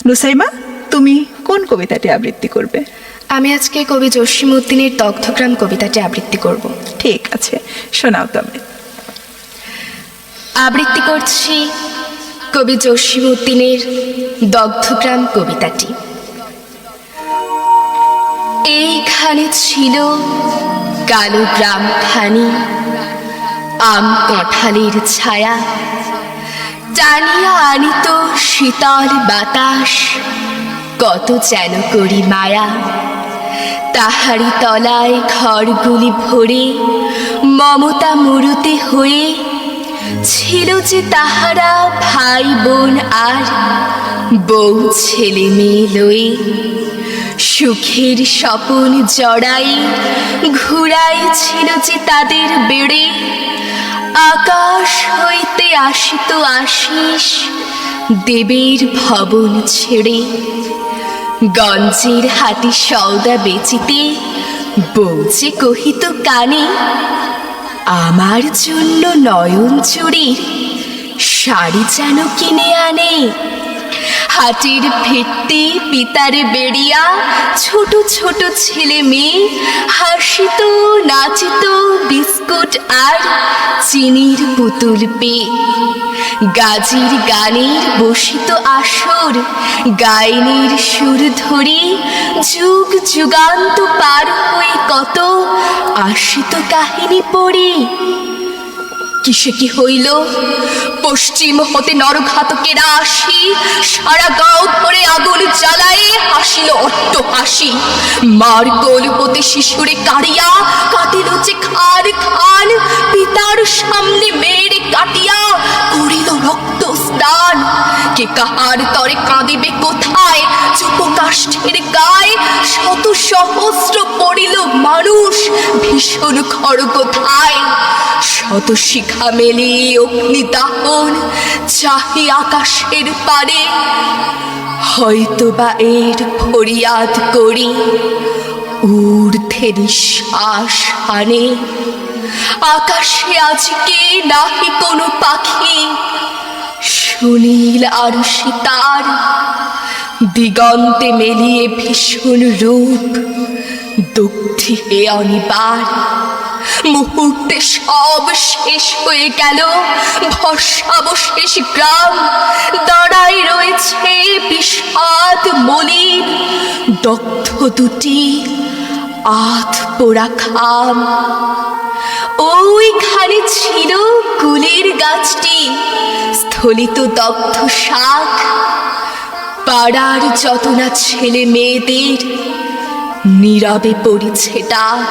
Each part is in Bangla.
নুসাইবা, তুমি কোন কবিতাটি আবৃত্তি করবে? আমি আজকে কবি জসীমউদ্দিনের দগ্ধগ্রাম কবিতাটি আবৃত্তি করব। ঠিক আছে, শোনাও তবে। আবৃত্তি করছি কবি জসীমউদ্দিনের দগ্ধগ্রাম কবিতাটি। এইখানে ছিল কালো গ্রামখানি, আম কাঁঠালের ছায়া, টানিয়া আনিত শীতল বাতাস, কত যেন করি মায়া। তাহারি তলায় ঘরগুলি ভরে মমতা মুরুতে হয়ে ছিল যে তাহারা ভাই বোন আর বউ ছেলে মেয়ে লয়ে। সুখের স্বপন জড়াই ঘুরাই ছিল যে তাদের বেড়ে, আকাশ হইতে আসিত আশিস দেবের ভবন ছেড়ে। গঞ্জের হাতি সওদা বেচিতে বউ যে কহিত কানে, আমার জন্য নয়ন চুরির শাড়ি যেন কিনে আনে। হাটের ভেট্টি পিতারে বেড়িয়া ছোট ছোট ছেলে মেয়ে হাসিত নাচিত বিস্কুট আর চিনির পুতুল পেয়ে। গাজির গানের বসিত আসর, গায়নের সুর ধরে যুগ যুগান্ত পার হয়ে কত আসিত কাহিনী পড়ে। কিসে কি হইল পশ্চিম হতে নরঘাতকেরা আসি, সারা গাঁও ধরে আগুন জ্বালায় হাসিল অট্ট হাসি। মার কোল হতে শিশুরে কাড়িয়া কাটিল যে খান খান, পিতার সামনে মেয়েরে কাটিয়া করিল রক্ত স্নান। কে কাহার তরে কাঁদিবে কোথায় চুপ কাষ্ঠের গায়ে, শত সহস্র পড়িল মানুষ ভীষণ খড়গোথায়। শত শিখা মেলে অগ্নিদাহন চাহি আকাশের পারে, হয়তো বা এর ফরিয়াদ করি ঊর্ধ্বে নিঃশ্বাস হানে। আকাশে আজকে নাহি কোনো পাখি, সুনীল আর সিতার দিগন্তে মেলিয়ে ভীষণ রূপ দগ্ধি হে অনিবার। মুহূর্তে সব শেষ হয়ে গেল ভস্মাবশেষ গ্রাম, দাঁড়ায় রয়েছে বিষাদ মলিন দগ্ধ দুটি আধ পোড়া খাম। ওইখানে ছিল কুলের গাছটি, স্থলিত দগ্ধ শাক। পাড়ার যত না ছেলে মেয়েদের নীরবে পড়েছে ডাক।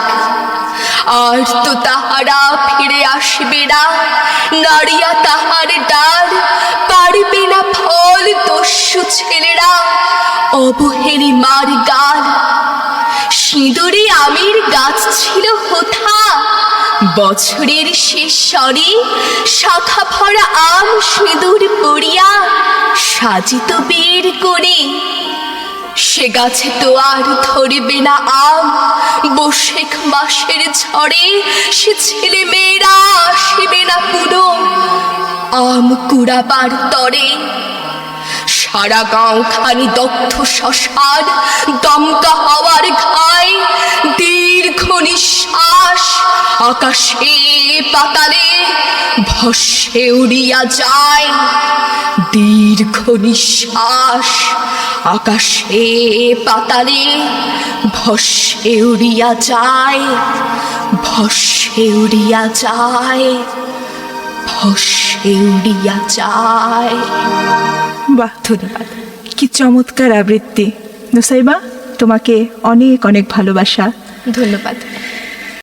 আর তো তাহারা ফিরে আসবে না, নাড়িয়া তাহার ডাল পারবে না ফল দস্যু ছেলেরা অবহেলি মার গাল। সিঁদুরে আমের গাছ ছিল হোথা, বছরের শেষ সরে শাখা ভরা আম সিঁদুর পড়িয়া সাজিত বের করে। সে গাছে তো আর ধরবে না আম, বৈশাখ মাসের ঝড়ে সে ছেলে মেয়েরা আসবে না পুরো আম কুড়াবার তরে। সারা গাঁও খানি দগ্ধ শ্মশান, দমকা হাওয়ার ঘায় দীর্ঘ নিঃশ্বাস আকাশে পাতালে ভস্মে উড়িয়া যায়। দীর্ঘ নিঃশ্বাস আকাশে পাতালে ভস্মে উড়িয়া যায়, ভস্মে উড়িয়া যায়, ভস্মে উড়িয়া যায়। বাহ, ধন্যবাদ। কি চমৎকার আবৃত্তি নুসাইবা, তোমাকে অনেক অনেক ভালোবাসা। ধন্যবাদ।